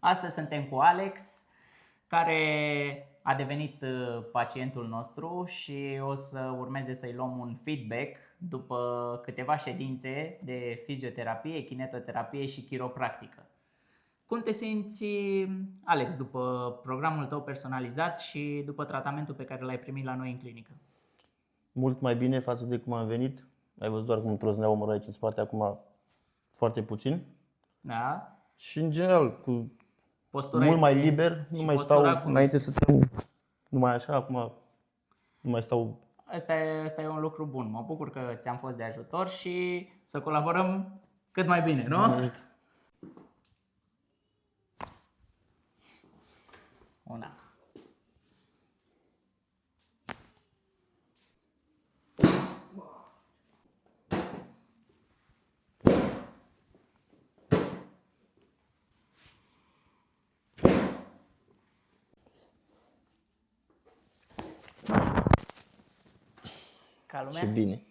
Astăzi suntem cu Alex, care a devenit pacientul nostru și o să urmeze să-i luăm un feedback după câteva ședințe de fizioterapie, kinetoterapie și chiropractică. Cum te simți, Alex, după programul tău personalizat și după tratamentul pe care l-ai primit la noi în clinică? Mult mai bine față de cum am venit. Ai văzut doar cum troznea omul aici în spate, acum foarte puțin. Da? Și în general, cu Postura mult mai este- liber, și nu mai postura stau, cum înainte este? să stau numai așa, acum nu mai stau. Asta e un lucru bun. Mă bucur că ți-am fost de ajutor și să colaborăm cât mai bine, nu? Una. Ca lumea? Ce bine.